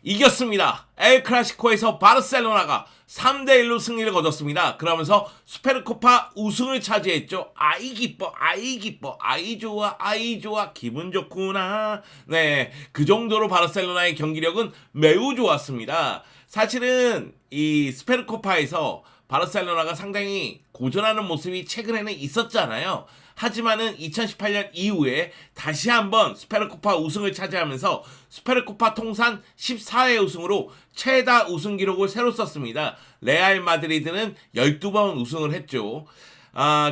이겼습니다. 엘 클라시코에서 바르셀로나가 3대1로 승리를 거뒀습니다. 그러면서 수페르코파 우승을 차지했죠. 아이 기뻐, 아이 기뻐, 아이 좋아, 아이 좋아, 기분 좋구나. 네, 그 정도로 바르셀로나의 경기력은 매우 좋았습니다. 사실은 이 스페르코파에서 바르셀로나가 상당히 고전하는 모습이 최근에는 있었잖아요. 하지만은 2018년 이후에 다시 한번 스페르코파 우승을 차지하면서 스페르코파 통산 14회 우승으로 최다 우승 기록을 새로 썼습니다. 레알 마드리드는 12번 우승을 했죠.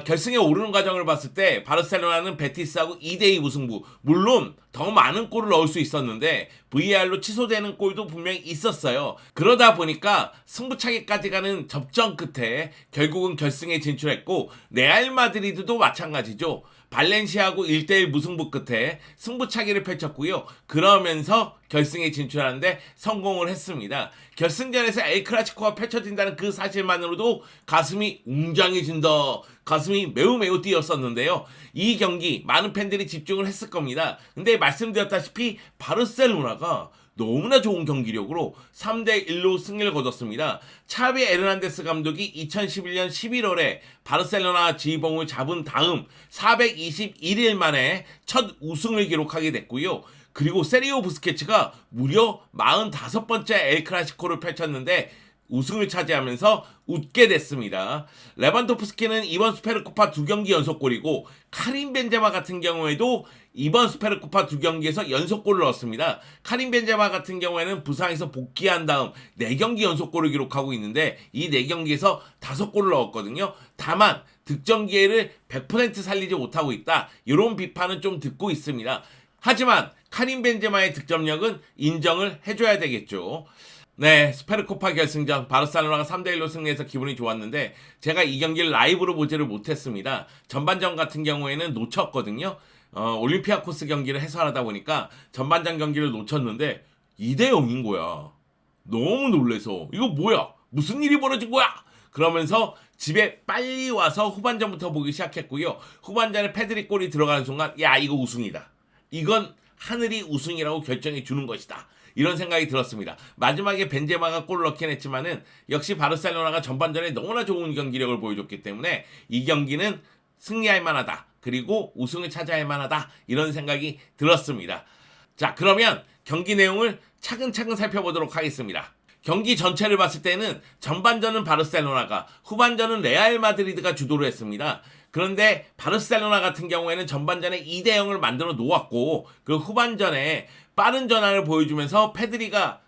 결승에 오르는 과정을 봤을 때 바르셀로나는 베티스하고 2대2 무승부. 물론 더 많은 골을 넣을 수 있었는데 VAR로 취소되는 골도 분명히 있었어요. 그러다 보니까 승부차기까지 가는 접전 끝에 결국은 결승에 진출했고, 레알 마드리드도 마찬가지죠. 발렌시아하고 1대1 무승부 끝에 승부차기를 펼쳤고요. 그러면서 결승에 진출하는데 성공을 했습니다. 결승전에서 엘 클라시코가 펼쳐진다는 그 사실만으로도 가슴이 웅장해진다. 가슴이 매우 뛰었었는데요. 이 경기 많은 팬들이 집중을 했을 겁니다. 근데 말씀드렸다시피 바르셀로나가 너무나 좋은 경기력으로 3대1로 승리를 거뒀습니다. 차비 에르난데스 감독이 2011년 11월에 바르셀로나 지휘봉을 잡은 다음 421일 만에 첫 우승을 기록하게 됐고요. 그리고 세리오 부스케츠가 무려 45번째 엘 클라시코를 펼쳤는데 우승을 차지하면서 웃게 됐습니다. 레반도프스키는 이번 스페르코파 2경기 연속골이고, 카림 벤제마 같은 경우에도 이번 스페르코파 2경기에서 연속골을 넣었습니다. 카림 벤제마 같은 경우에는 부상에서 복귀한 다음 4경기 연속골을 기록하고 있는데 이 4경기에서 5골을 넣었거든요. 다만 득점 기회를 100% 살리지 못하고 있다, 이런 비판은 좀 듣고 있습니다. 하지만 카림 벤제마의 득점력은 인정을 해줘야 되겠죠. 네, 스페르코파 결승전 바르셀로나가 3대1로 승리해서 기분이 좋았는데, 제가 이 경기를 라이브로 보지를 못했습니다. 전반전 같은 경우에는 놓쳤거든요. 올림피아코스 경기를 해설하다 보니까 전반전 경기를 놓쳤는데 2대0인 거야. 너무 놀래서 이거 뭐야? 무슨 일이 벌어진 거야? 그러면서 집에 빨리 와서 후반전부터 보기 시작했고요. 후반전에 페드리 골이 들어가는 순간, 야, 이거 우승이다. 이건 하늘이 우승이라고 결정해 주는 것이다, 이런 생각이 들었습니다. 마지막에 벤제마가 골을 넣긴 했지만은 역시 바르셀로나가 전반전에 너무나 좋은 경기력을 보여줬기 때문에 이 경기는 승리할 만하다, 그리고 우승을 차지할 만하다, 이런 생각이 들었습니다. 자, 그러면 경기 내용을 차근차근 살펴보도록 하겠습니다. 경기 전체를 봤을 때는 전반전은 바르셀로나가, 후반전은 레알 마드리드가 주도를 했습니다. 그런데 바르셀로나 같은 경우에는 전반전에 2대0을 만들어 놓았고, 그 후반전에 빠른 전환을 보여주면서 페드리가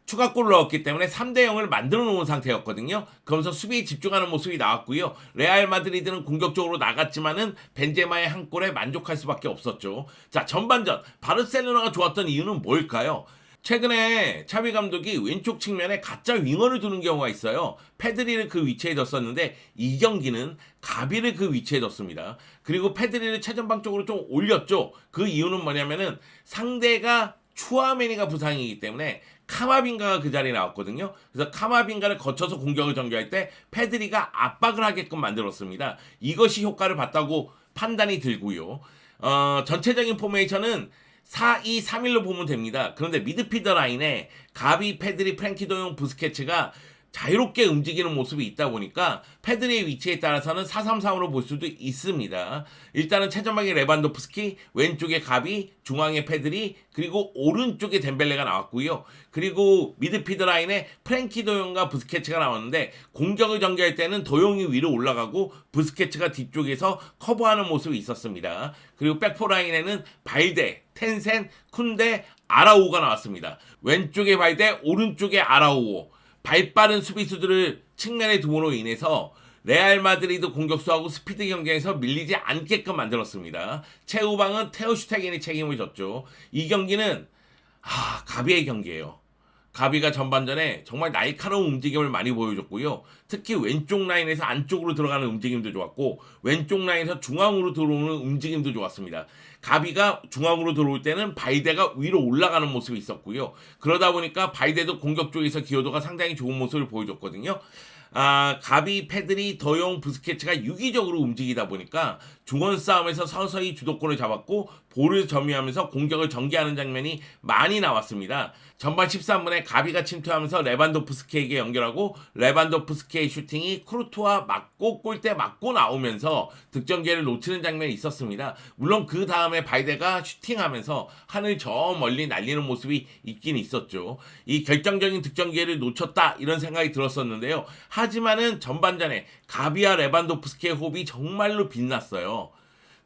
추가골을 넣었기 때문에 3대0을 만들어 놓은 상태였거든요. 그러면서 수비에 집중하는 모습이 나왔고요. 레알 마드리드는 공격적으로 나갔지만은 벤제마의 한 골에 만족할 수밖에 없었죠. 자, 전반전 바르셀로나가 좋았던 이유는 뭘까요? 최근에 차비 감독이 왼쪽 측면에 가짜 윙어를 두는 경우가 있어요. 페드리를 그 위치에 뒀었는데 이 경기는 가비를 그 위치에 뒀습니다. 그리고 페드리를 최전방 쪽으로 좀 올렸죠. 그 이유는 뭐냐면은 상대가 추아메니가 부상이기 때문에 카마빈가가 그 자리에 나왔거든요. 그래서 카마빈가를 거쳐서 공격을 전개할 때 페드리가 압박을 하게끔 만들었습니다. 이것이 효과를 봤다고 판단이 들고요. 전체적인 포메이션은 4-2-3-1로 보면 됩니다. 그런데 미드필더 라인에 가비, 페드리, 프랭키 도용, 부스케츠가 자유롭게 움직이는 모습이 있다 보니까 페드리의 위치에 따라서는 4-3-3으로 볼 수도 있습니다. 일단은 최전방에 레반도프스키, 왼쪽에 가비, 중앙에 페드리, 그리고 오른쪽에 덴벨레가 나왔고요. 그리고 미드필더 라인에 프랭키 도용과 부스케츠가 나왔는데, 공격을 전개할 때는 도용이 위로 올라가고 부스케츠가 뒤쪽에서 커버하는 모습이 있었습니다. 그리고 백포 라인에는 발데, 텐센, 쿤데, 아라우가 나왔습니다. 왼쪽에 발데, 오른쪽에 아라우오. 발빠른 수비수들을 측면에 둠으로 인해서 레알 마드리드 공격수하고 스피드 경쟁에서 밀리지 않게끔 만들었습니다. 최후방은 테오 슈테겐이 책임을 졌죠. 이 경기는 가비의 경기예요. 가비가 전반전에 정말 날카로운 움직임을 많이 보여줬고요. 특히 왼쪽 라인에서 안쪽으로 들어가는 움직임도 좋았고, 왼쪽 라인에서 중앙으로 들어오는 움직임도 좋았습니다. 가비가 중앙으로 들어올 때는 발데가 위로 올라가는 모습이 있었고요. 그러다 보니까 발데도 공격 쪽에서 기여도가 상당히 좋은 모습을 보여줬거든요. 가비, 페드리, 더용, 부스케츠가 유기적으로 움직이다 보니까 중원 싸움에서 서서히 주도권을 잡았고 볼을 점유하면서 공격을 전개하는 장면이 많이 나왔습니다. 전반 13분에 가비가 침투하면서 레반도프스키에게 연결하고 레반도프스키의 슈팅이 크루트와 맞고 골대 맞고 나오면서 득점 기회를 놓치는 장면이 있었습니다. 물론 그 다음에 발데가 슈팅하면서 하늘 저 멀리 날리는 모습이 있긴 있었죠. 이 결정적인 득점 기회를 놓쳤다 이런 생각이 들었었는데요. 하지만은 전반전에 가비와 레반도프스키의 호흡이 정말로 빛났어요.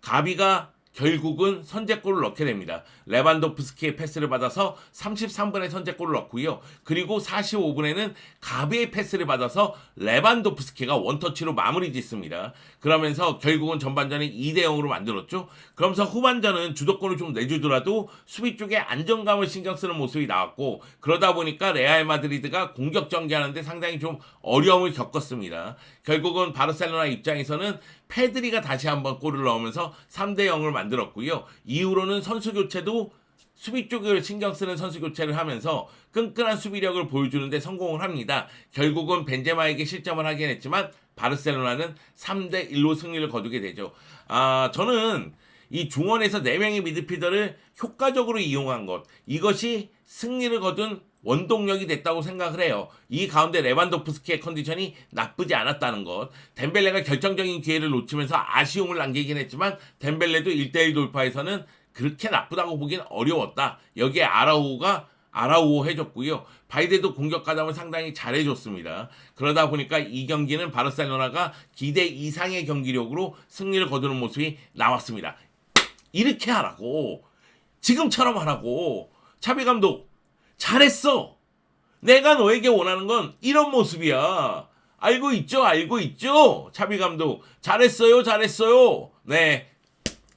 가비가 결국은 선제골을 넣게 됩니다. 레반도프스키의 패스를 받아서 33분에 선제골을 넣고요. 그리고 45분에는 가비의 패스를 받아서 레반도프스키가 원터치로 마무리 짓습니다. 그러면서 결국은 전반전을 2대0으로 만들었죠. 그러면서 후반전은 주도권을 좀 내주더라도 수비 쪽에 안정감을 신경 쓰는 모습이 나왔고 그러다 보니까 레알 마드리드가 공격 전개하는데 상당히 좀 어려움을 겪었습니다. 결국은 바르셀로나 입장에서는 페드리가 다시 한번 골을 넣으면서 3대0을 만들었고요. 이후로는 선수 교체도 수비 쪽을 신경 쓰는 선수 교체를 하면서 끈끈한 수비력을 보여주는데 성공을 합니다. 결국은 벤제마에게 실점을 하긴 했지만 바르셀로나는 3대1로 승리를 거두게 되죠. 저는 이 중원에서 4명의 미드필더를 효과적으로 이용한 것, 이것이 승리를 거둔 원동력이 됐다고 생각을 해요. 이 가운데 레반도프스키의 컨디션이 나쁘지 않았다는 것, 덴벨레가 결정적인 기회를 놓치면서 아쉬움을 남기긴 했지만 덴벨레도 1대1 돌파에서는 그렇게 나쁘다고 보기엔 어려웠다. 여기에 아라우오 해줬고요. 바이데도 공격 가담을 상당히 잘해줬습니다. 그러다 보니까 이 경기는 바르셀로나가 기대 이상의 경기력으로 승리를 거두는 모습이 나왔습니다. 이렇게 하라고, 지금처럼 하라고. 차비 감독 잘했어. 내가 너에게 원하는 건 이런 모습이야. 알고 있죠? 차비 감독 잘했어요. 네,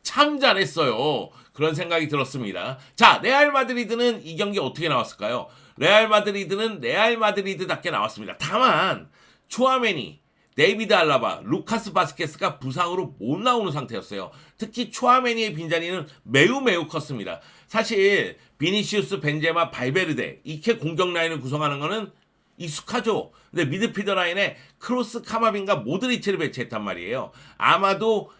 참 잘했어요. 그런 생각이 들었습니다. 자, 레알 마드리드는 이 경기 어떻게 나왔을까요? 레알 마드리드는 레알 마드리드답게 나왔습니다. 다만 추아메니, 데이비드 알라바, 루카스 바스케스가 부상으로 못 나오는 상태였어요. 특히 추아메니의 빈자리는 매우 컸습니다. 사실 비니시우스, 벤제마, 발베르데 이렇게 공격 라인을 구성하는 거는 익숙하죠. 근데 미드필더 라인에 크로스, 카마빈가, 모드리치를 배치했단 말이에요. 아마도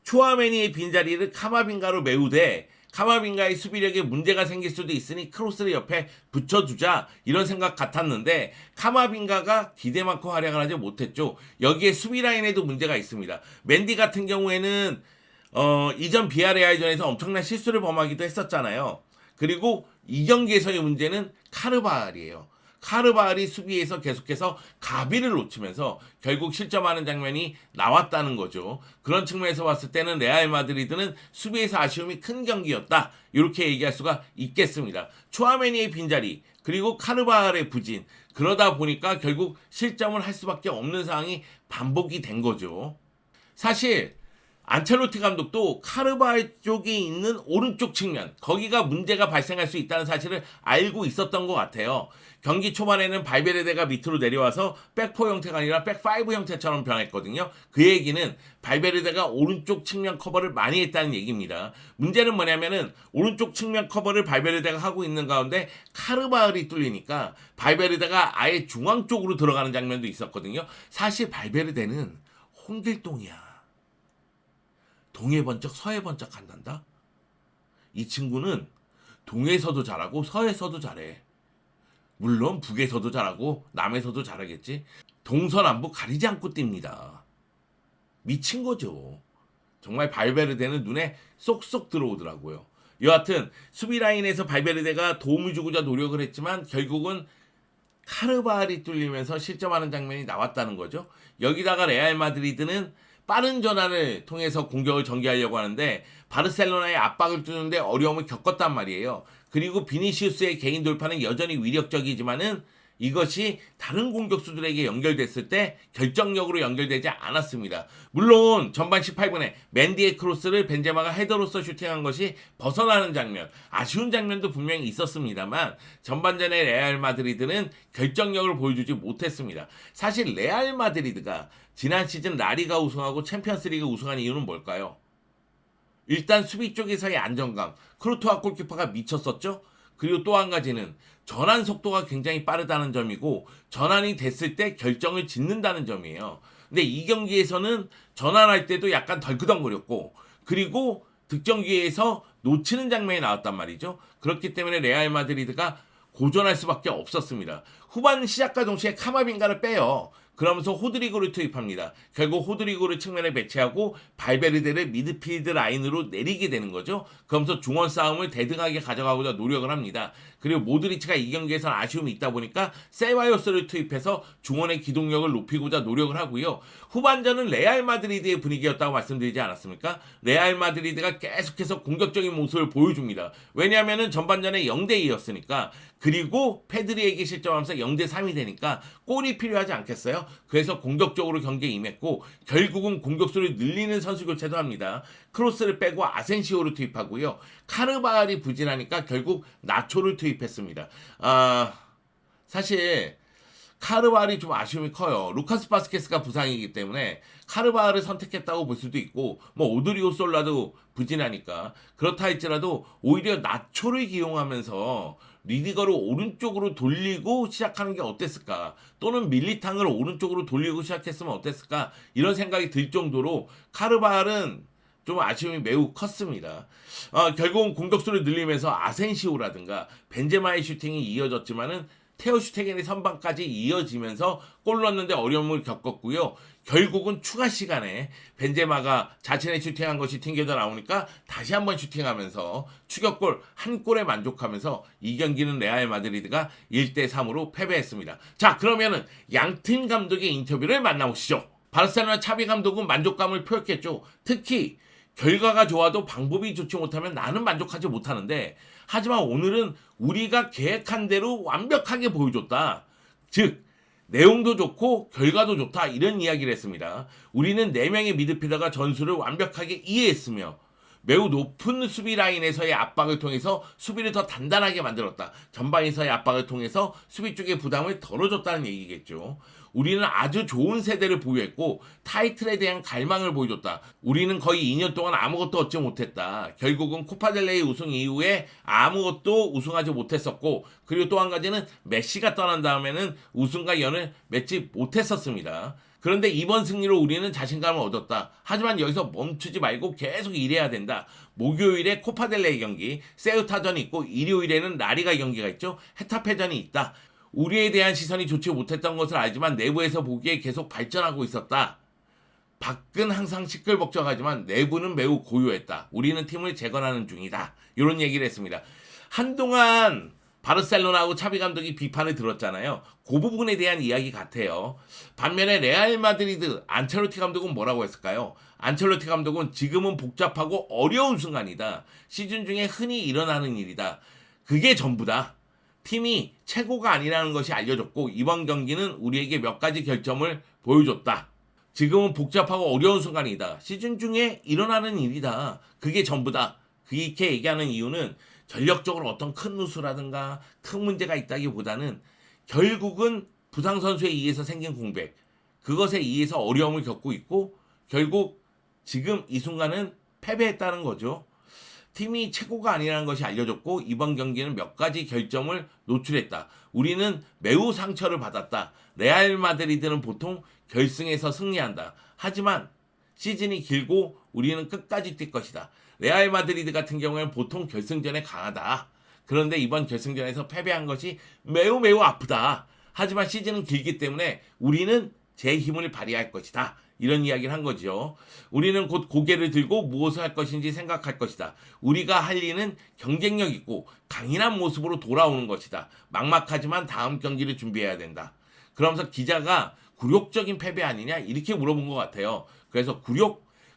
추아메니의 빈자리를 카마빈가로 메우되 카마빈가의 수비력에 문제가 생길 수도 있으니 크로스를 옆에 붙여두자 이런 생각 같았는데 카마빈가가 기대만큼 활약을 하지 못했죠. 여기에 수비 라인에도 문제가 있습니다. 맨디 같은 경우에는 이전 비아레알전에서 엄청난 실수를 범하기도 했었잖아요. 그리고 이 경기에서의 문제는 카르바알이에요. 카르바알이 수비에서 계속해서 가비를 놓치면서 결국 실점하는 장면이 나왔다는 거죠. 그런 측면에서 봤을 때는 레알 마드리드는 수비에서 아쉬움이 큰 경기였다. 이렇게 얘기할 수가 있겠습니다. 추아메니의 빈자리 그리고 카르바알의 부진, 그러다 보니까 결국 실점을 할 수밖에 없는 상황이 반복이 된 거죠. 사실 안첼로티 감독도 카르바알 쪽에 있는 오른쪽 측면, 거기가 문제가 발생할 수 있다는 사실을 알고 있었던 것 같아요. 경기 초반에는 발베르데가 밑으로 내려와서 백포 형태가 아니라 백파이브 형태처럼 변했거든요. 그 얘기는 발베르데가 오른쪽 측면 커버를 많이 했다는 얘기입니다. 문제는 뭐냐면은 오른쪽 측면 커버를 발베르데가 하고 있는 가운데 카르바알이 뚫리니까 발베르데가 아예 중앙 쪽으로 들어가는 장면도 있었거든요. 사실 발베르데는 홍길동이야. 동해 번쩍 서해 번쩍 한단다. 이 친구는 동해에서도 잘하고 서해에서도 잘해. 물론 북에서도 잘하고 남에서도 잘하겠지. 동서남북 가리지 않고 뜁니다. 미친 거죠. 정말 발베르데는 눈에 쏙쏙 들어오더라고요. 여하튼 수비 라인에서 발베르데가 도움을 주고자 노력을 했지만 결국은 카르바알이 뚫리면서 실점하는 장면이 나왔다는 거죠. 여기다가 레알 마드리드는 빠른 전환을 통해서 공격을 전개하려고 하는데 바르셀로나의 압박을 뚫는데 어려움을 겪었단 말이에요. 그리고 비니시우스의 개인 돌파는 여전히 위력적이지만은 이것이 다른 공격수들에게 연결됐을 때 결정력으로 연결되지 않았습니다. 물론 전반 18분에 맨디의 크로스를 벤제마가 헤더로서 슈팅한 것이 벗어나는 장면, 아쉬운 장면도 분명히 있었습니다만 전반전에 레알 마드리드는 결정력을 보여주지 못했습니다. 사실 레알 마드리드가 지난 시즌 라리가 우승하고 챔피언스리그 우승한 이유는 뭘까요? 일단 수비 쪽에서의 안정감, 크루토아 골키퍼가 미쳤었죠. 그리고 또 한 가지는 전환 속도가 굉장히 빠르다는 점이고 전환이 됐을 때 결정을 짓는다는 점이에요. 근데 이 경기에서는 전환할 때도 약간 덜그덩거렸고 그리고 득점 기회에서 놓치는 장면이 나왔단 말이죠. 그렇기 때문에 레알 마드리드가 고전할 수밖에 없었습니다. 후반 시작과 동시에 카마빈가를 빼요. 그러면서 호드리고를 투입합니다. 결국 호드리고를 측면에 배치하고 발베르데를 미드필드 라인으로 내리게 되는 거죠. 그러면서 중원 싸움을 대등하게 가져가고자 노력을 합니다. 그리고 모드리치가 이 경기에서는 아쉬움이 있다 보니까 세바요스를 투입해서 중원의 기동력을 높이고자 노력을 하고요. 후반전은 레알 마드리드의 분위기였다고 말씀드리지 않았습니까? 레알 마드리드가 계속해서 공격적인 모습을 보여줍니다. 왜냐하면 전반전에 0대2였으니까 그리고 페드리에게 실점하면서 0대3이 되니까 골이 필요하지 않겠어요? 그래서 공격적으로 경기에 임했고 결국은 공격수를 늘리는 선수 교체도 합니다. 크로스를 빼고 아센시오를 투입하고요. 카르바알이 부진하니까 결국 나초를 투입했습니다. 사실 카르바알이 좀 아쉬움이 커요. 루카스 바스케스가 부상이기 때문에 카르바알을 선택했다고 볼 수도 있고 뭐 오드리오 솔라도 부진하니까 그렇다 할지라도 오히려 나초를 기용하면서 리디거를 오른쪽으로 돌리고 시작하는 게 어땠을까? 또는 밀리탕을 오른쪽으로 돌리고 시작했으면 어땠을까? 이런 생각이 들 정도로 카르바알은 좀 아쉬움이 매우 컸습니다. 결국은 공격수를 늘리면서 아센시오라든가 벤제마의 슈팅이 이어졌지만은 테오 슈테겐의 선방까지 이어지면서 골 넣는데 어려움을 겪었고요. 결국은 추가 시간에 벤제마가 자신의 슈팅한 것이 튕겨져 나오니까 다시 한번 슈팅하면서 추격골 한 골에 만족하면서 이 경기는 레알 마드리드가 1대3으로 패배했습니다. 자, 그러면은 양팀 감독의 인터뷰를 만나보시죠. 바르셀로나 차비 감독은 만족감을 표했겠죠. 특히 결과가 좋아도 방법이 좋지 못하면 나는 만족하지 못하는데 하지만 오늘은 우리가 계획한 대로 완벽하게 보여줬다. 즉 내용도 좋고 결과도 좋다 이런 이야기를 했습니다. 우리는 4명의 미드필더가 전술을 완벽하게 이해했으며 매우 높은 수비 라인에서의 압박을 통해서 수비를 더 단단하게 만들었다. 전방에서의 압박을 통해서 수비 쪽의 부담을 덜어줬다는 얘기겠죠. 우리는 아주 좋은 세대를 보유했고 타이틀에 대한 갈망을 보여줬다. 우리는 거의 2년 동안 아무것도 얻지 못했다. 결국은 코파델레이 우승 이후에 아무것도 우승하지 못했었고 그리고 또 한 가지는 메시가 떠난 다음에는 우승과 연을 맺지 못했었습니다. 그런데 이번 승리로 우리는 자신감을 얻었다. 하지만 여기서 멈추지 말고 계속 일해야 된다. 목요일에 코파델레이 경기, 세우타전이 있고 일요일에는 라리가 경기가 있죠. 헤타페전이 있다. 우리에 대한 시선이 좋지 못했던 것을 알지만 내부에서 보기에 계속 발전하고 있었다. 밖은 항상 시끌벅적하지만 내부는 매우 고요했다. 우리는 팀을 재건하는 중이다. 이런 얘기를 했습니다. 한동안 바르셀로나하고 차비 감독이 비판을 들었잖아요. 그 부분에 대한 이야기 같아요. 반면에 레알 마드리드 안첼로티 감독은 뭐라고 했을까요? 안첼로티 감독은 지금은 복잡하고 어려운 순간이다. 시즌 중에 흔히 일어나는 일이다. 그게 전부다. 팀이 최고가 아니라는 것이 알려졌고 이번 경기는 우리에게 몇 가지 결점을 보여줬다. 지금은 복잡하고 어려운 순간이다. 시즌 중에 일어나는 일이다. 그게 전부다. 그렇게 얘기하는 이유는 전력적으로 어떤 큰 누수라든가 큰 문제가 있다기보다는 결국은 부상 선수에 의해서 생긴 공백, 그것에 의해서 어려움을 겪고 있고 결국 지금 이 순간은 패배했다는 거죠. 팀이 최고가 아니라는 것이 알려졌고 이번 경기는 몇 가지 결점을 노출했다. 우리는 매우 상처를 받았다. 레알 마드리드는 보통 결승에서 승리한다. 하지만 시즌이 길고 우리는 끝까지 뛸 것이다. 레알 마드리드 같은 경우에는 보통 결승전에 강하다. 그런데 이번 결승전에서 패배한 것이 매우 아프다. 하지만 시즌은 길기 때문에 우리는 제 힘을 발휘할 것이다. 이런 이야기를 한 거죠. 우리는 곧 고개를 들고 무엇을 할 것인지 생각할 것이다. 우리가 할 일은 경쟁력 있고 강인한 모습으로 돌아오는 것이다. 막막하지만 다음 경기를 준비해야 된다. 그러면서 기자가 굴욕적인 패배 아니냐 이렇게 물어본 것 같아요. 그래서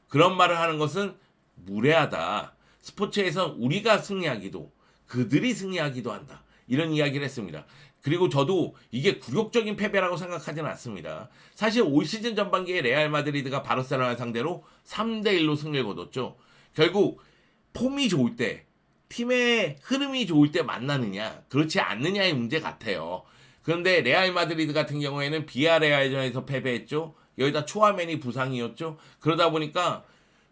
그런 말을 하는 것은 무례하다. 스포츠에서 우리가 승리하기도 그들이 승리하기도 한다. 이런 이야기를 했습니다. 그리고 저도 이게 굴욕적인 패배라고 생각하지는 않습니다. 사실 올 시즌 전반기에 레알 마드리드가 바르셀로나 상대로 3대1로 승리를 거뒀죠. 결국 폼이 좋을 때, 팀의 흐름이 좋을 때 만나느냐, 그렇지 않느냐의 문제 같아요. 그런데 레알 마드리드 같은 경우에는 비아레알전에서 패배했죠. 여기다 초아멘이 부상이었죠. 그러다 보니까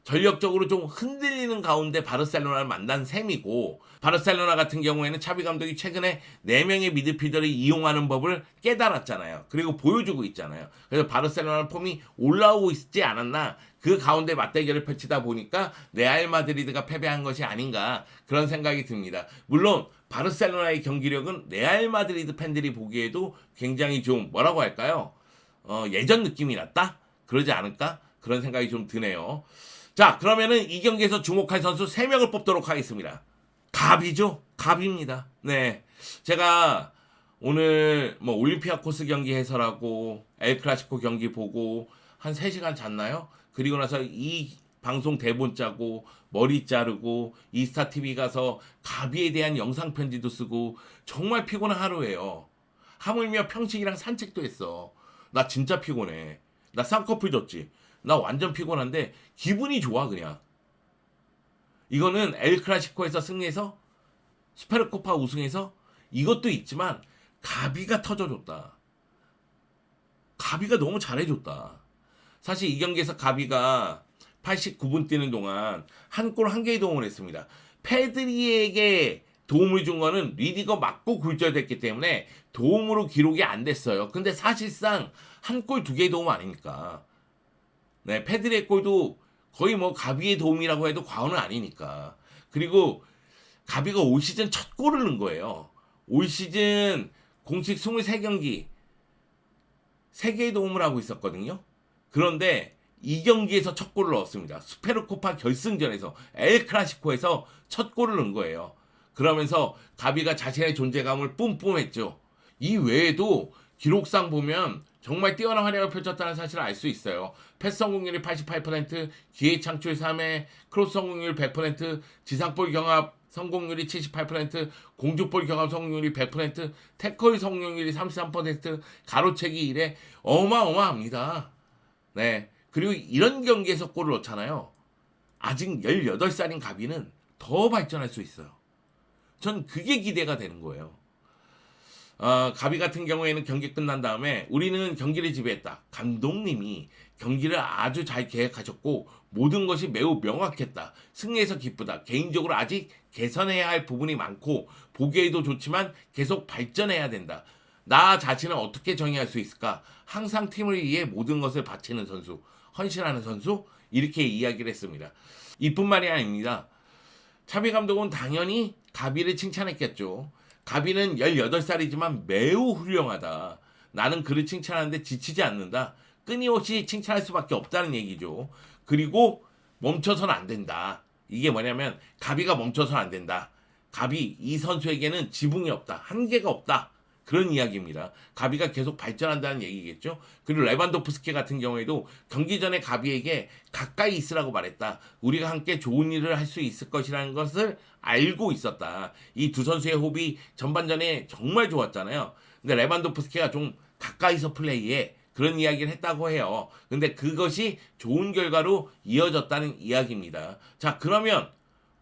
전력적으로 좀 흔들리는 가운데 바르셀로나를 만난 셈이고, 바르셀로나 같은 경우에는 차비 감독이 최근에 4명의 미드필더를 이용하는 법을 깨달았잖아요. 그리고 보여주고 있잖아요. 그래서 바르셀로나 폼이 올라오고 있지 않았나, 그 가운데 맞대결을 펼치다 보니까 레알 마드리드가 패배한 것이 아닌가, 그런 생각이 듭니다. 물론 바르셀로나의 경기력은 레알 마드리드 팬들이 보기에도 굉장히 좀 뭐라고 할까요? 예전 느낌이 났다? 그러지 않을까? 그런 생각이 좀 드네요. 자, 그러면은 이 경기에서 주목할 선수 3명을 뽑도록 하겠습니다. 갑이죠? 갑입니다. 네. 제가 오늘 뭐 올림피아코스 경기 해설하고 엘클라시코 경기 보고 한 3시간 잤나요? 그리고 나서 이 방송 대본 짜고 머리 자르고 이스타TV 가서 가비에 대한 영상 편지도 쓰고 정말 피곤한 하루예요. 하물며 평식이랑 산책도 했어. 나 진짜 피곤해. 나 쌍꺼풀 졌지. 나 완전 피곤한데 기분이 좋아 그냥. 이거는 엘클라시코에서 승리해서 스페르코파 우승해서 이것도 있지만 가비가 터져줬다. 가비가 너무 잘해줬다. 사실 이 경기에서 가비가 89분 뛰는 동안 한 골 한 개의 도움을 했습니다. 페드리에게 도움을 준 거는 리디거 맞고 굴절됐기 때문에 도움으로 기록이 안 됐어요. 근데 사실상 한 골 2개의 도움 아닙니까? 네, 페드리의 골도 거의 뭐 가비의 도움이라고 해도 과언은 아니니까. 그리고 가비가 올 시즌 첫 골을 넣은 거예요. 올 시즌 공식 23경기 3개의 도움을 하고 있었거든요. 그런데 이 경기에서 첫 골을 넣었습니다. 스페르코파 결승전에서 엘클라시코에서 첫 골을 넣은 거예요. 그러면서 가비가 자신의 존재감을 뿜뿜했죠. 이 외에도 기록상 보면 정말 뛰어난 활약을 펼쳤다는 사실을 알 수 있어요. 패스 성공률이 88%, 기회 창출 3회, 크로스 성공률 100%, 지상볼 경합 성공률이 78%, 공중볼 경합 성공률이 100%, 태클 성공률이 33%, 가로채기 1회, 어마어마합니다. 네. 그리고 이런 경기에서 골을 넣잖아요. 아직 18살인 가비는 더 발전할 수 있어요. 전 그게 기대가 되는 거예요. 가비 같은 경우에는 경기 끝난 다음에 우리는 경기를 지배했다. 감독님이 경기를 아주 잘 계획하셨고 모든 것이 매우 명확했다. 승리해서 기쁘다. 개인적으로 아직 개선해야 할 부분이 많고 보기에도 좋지만 계속 발전해야 된다. 나 자신을 어떻게 정의할 수 있을까? 항상 팀을 위해 모든 것을 바치는 선수, 헌신하는 선수, 이렇게 이야기를 했습니다. 이뿐만이 아닙니다. 차비 감독은 당연히 가비를 칭찬했겠죠. 가비는 18살이지만 매우 훌륭하다. 나는 그를 칭찬하는데 지치지 않는다. 끊임없이 칭찬할 수밖에 없다는 얘기죠. 그리고 멈춰서는 안 된다. 이게 뭐냐면 가비가 멈춰서는 안 된다. 가비, 이 선수에게는 지붕이 없다. 한계가 없다. 그런 이야기입니다. 가비가 계속 발전한다는 얘기겠죠. 그리고 레반도프스키 같은 경우에도 경기 전에 가비에게 가까이 있으라고 말했다. 우리가 함께 좋은 일을 할 수 있을 것이라는 것을 알고 있었다. 이 두 선수의 호흡이 전반전에 정말 좋았잖아요. 근데 레반도프스키가 좀 가까이서 플레이해, 그런 이야기를 했다고 해요. 근데 그것이 좋은 결과로 이어졌다는 이야기입니다. 자, 그러면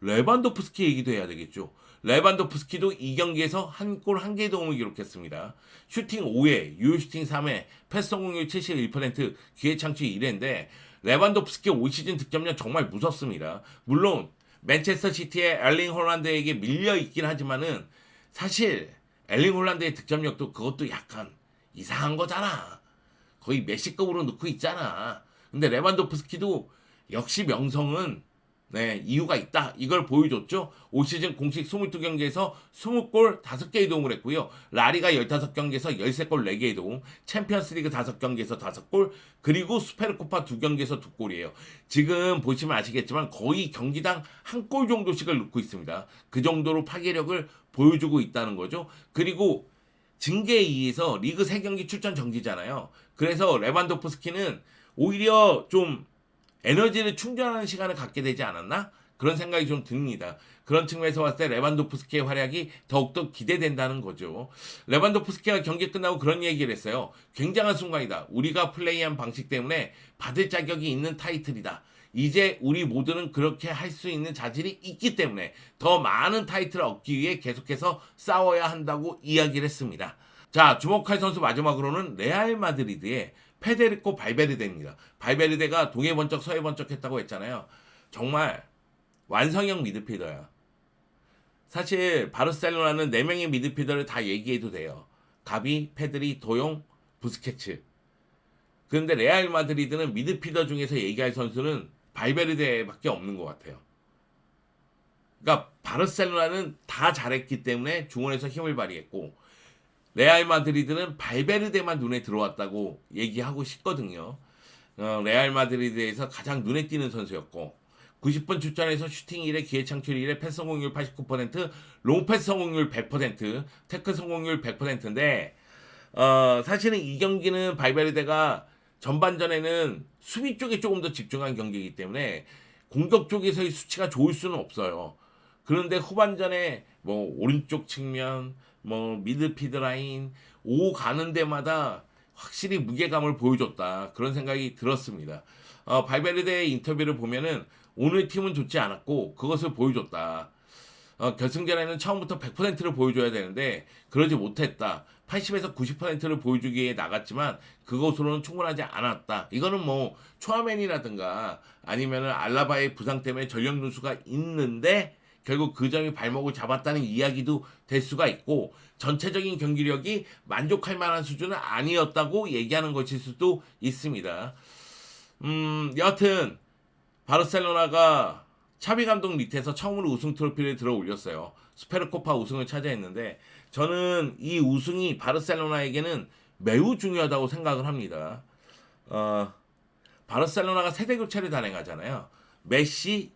레반도프스키 얘기도 해야 되겠죠. 레반도프스키도 이 경기에서 한 골 한 개의 도움을 기록했습니다. 슈팅 5회, 유효 슈팅 3회, 패스 성공률 71%, 기회 창출 1회인데 레반도프스키 올 시즌 득점력 정말 무섭습니다. 물론 맨체스터 시티의 엘링 홀란드에게 밀려 있긴 하지만은 사실 엘링 홀란드의 득점력도 그것도 약간 이상한 거잖아. 거의 메시급으로 넣고 있잖아. 근데 레반도프스키도 역시 명성은 이유가 있다. 이걸 보여줬죠. 올 시즌 공식 22경기에서 20골 5개의 도움을 했고요. 라리가 15경기에서 13골 4개의 도움, 챔피언스리그 5경기에서 5골, 그리고 스페르코파 2경기에서 2골이에요. 지금 보시면 아시겠지만 거의 경기당 한 골 정도씩을 넣고 있습니다. 그 정도로 파괴력을 보여주고 있다는 거죠. 그리고 징계에 의해서 리그 3경기 출전 정지잖아요. 그래서 레반도프스키는 오히려 좀 에너지를 충전하는 시간을 갖게 되지 않았나? 그런 생각이 좀 듭니다. 그런 측면에서 봤을 때 레반도프스키의 활약이 더욱더 기대된다는 거죠. 레반도프스키가 경기 끝나고 그런 얘기를 했어요. 굉장한 순간이다. 우리가 플레이한 방식 때문에 받을 자격이 있는 타이틀이다. 이제 우리 모두는 그렇게 할 수 있는 자질이 있기 때문에 더 많은 타이틀을 얻기 위해 계속해서 싸워야 한다고 이야기를 했습니다. 자, 주목할 선수 마지막으로는 레알 마드리드의 페데리코 발베르데입니다. 발베르데가 동해 번쩍 서해 번쩍 했다고 했잖아요. 정말 완성형 미드필더야. 사실 바르셀로나는 4명의 미드필더를 다 얘기해도 돼요. 가비, 페드리, 도용, 부스케츠. 그런데 레알 마드리드는 미드필더 중에서 얘기할 선수는 발베르데밖에 없는 것 같아요. 그러니까 바르셀로나는 다 잘했기 때문에 중원에서 힘을 발휘했고 레알 마드리드는 발베르데만 눈에 들어왔다고 얘기하고 싶거든요. 레알 마드리드에서 가장 눈에 띄는 선수였고 90분 출전에서 슈팅 1회, 기회 창출 1회, 패스 성공률 89%, 롱패스 성공률 100%, 태클 성공률 100%인데 사실은 이 경기는 발베르데가 전반전에는 수비 쪽에 조금 더 집중한 경기이기 때문에 공격 쪽에서의 수치가 좋을 수는 없어요. 그런데 후반전에 뭐 오른쪽 측면, 뭐 미드필드 라인 오 가는 데마다 확실히 무게감을 보여줬다. 그런 생각이 들었습니다. 발베르데의 인터뷰를 보면은 오늘 팀은 좋지 않았고 그것을 보여줬다. 결승전에는 처음부터 100%를 보여줘야 되는데 그러지 못했다. 80에서 90%를 보여주기에 나갔지만 그것으로는 충분하지 않았다. 이거는 뭐 초아멘이라든가 아니면은 알라바의 부상 때문에 전력 누수가 있는데 결국 그 점이 발목을 잡았다는 이야기도 될 수가 있고 전체적인 경기력이 만족할 만한 수준은 아니었다고 얘기하는 것일 수도 있습니다. 여하튼 바르셀로나가 차비 감독 밑에서 처음으로 우승 트로피를 들어 올렸어요. 스페르코파 우승을 차지했는데 저는 이 우승이 바르셀로나에게는 매우 중요하다고 생각을 합니다. 바르셀로나가 세대 교체를 단행하잖아요. 메시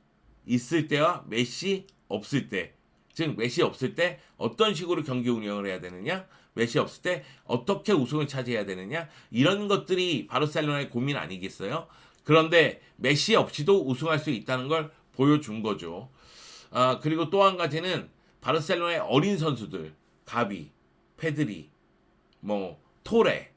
있을 때와 메시 없을 때, 즉 메시 없을 때 어떤 식으로 경기 운영을 해야 되느냐, 메시 없을 때 어떻게 우승을 차지해야 되느냐, 이런 것들이 바르셀로나의 고민 아니겠어요? 그런데 메시 없이도 우승할 수 있다는 걸 보여준 거죠. 그리고 또 한 가지는 바르셀로나의 어린 선수들, 가비, 페드리, 뭐 토레,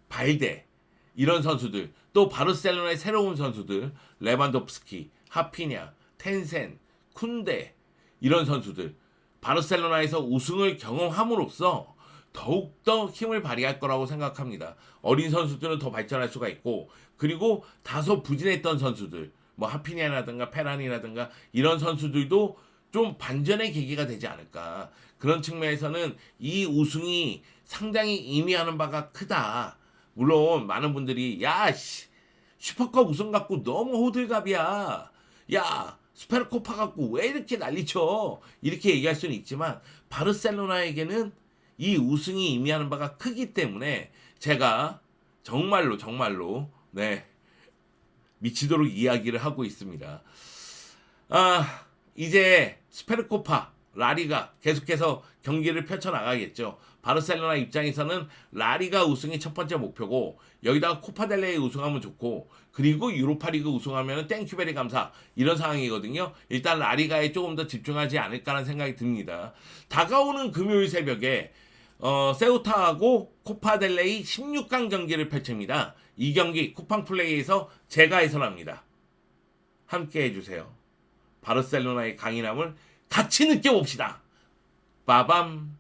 발데 이런 선수들, 또 바르셀로나의 새로운 선수들, 레반도프스키, 하피냐, 텐센, 쿤데 이런 선수들, 바르셀로나에서 우승을 경험함으로써 더욱더 힘을 발휘할 거라고 생각합니다. 어린 선수들은 더 발전할 수가 있고, 그리고 다소 부진했던 선수들, 뭐 하피냐라든가 페란이라든가 이런 선수들도 좀 반전의 계기가 되지 않을까. 그런 측면에서는 이 우승이 상당히 의미하는 바가 크다. 물론 많은 분들이 슈퍼컵 우승 갖고 너무 호들갑이야. 스페르코파 갖고 왜 이렇게 난리쳐. 이렇게 얘기할 수는 있지만 바르셀로나에게는 이 우승이 의미하는 바가 크기 때문에 제가 정말로 미치도록 이야기를 하고 있습니다. 이제 스페르코파, 라리가 계속해서 경기를 펼쳐나가겠죠. 바르셀로나 입장에서는 라리가 우승이 첫 번째 목표고 여기다가 코파델레이 우승하면 좋고 그리고 유로파리그 우승하면 땡큐베리 감사 이런 상황이거든요. 일단 라리가에 조금 더 집중하지 않을까라는 생각이 듭니다. 다가오는 금요일 새벽에 세우타하고 코파델레이 16강 경기를 펼칩니다. 이 경기 쿠팡 플레이에서 제가 해설합니다. 함께 해주세요. 바르셀로나의 강인함을 같이 느껴봅시다. 빠밤.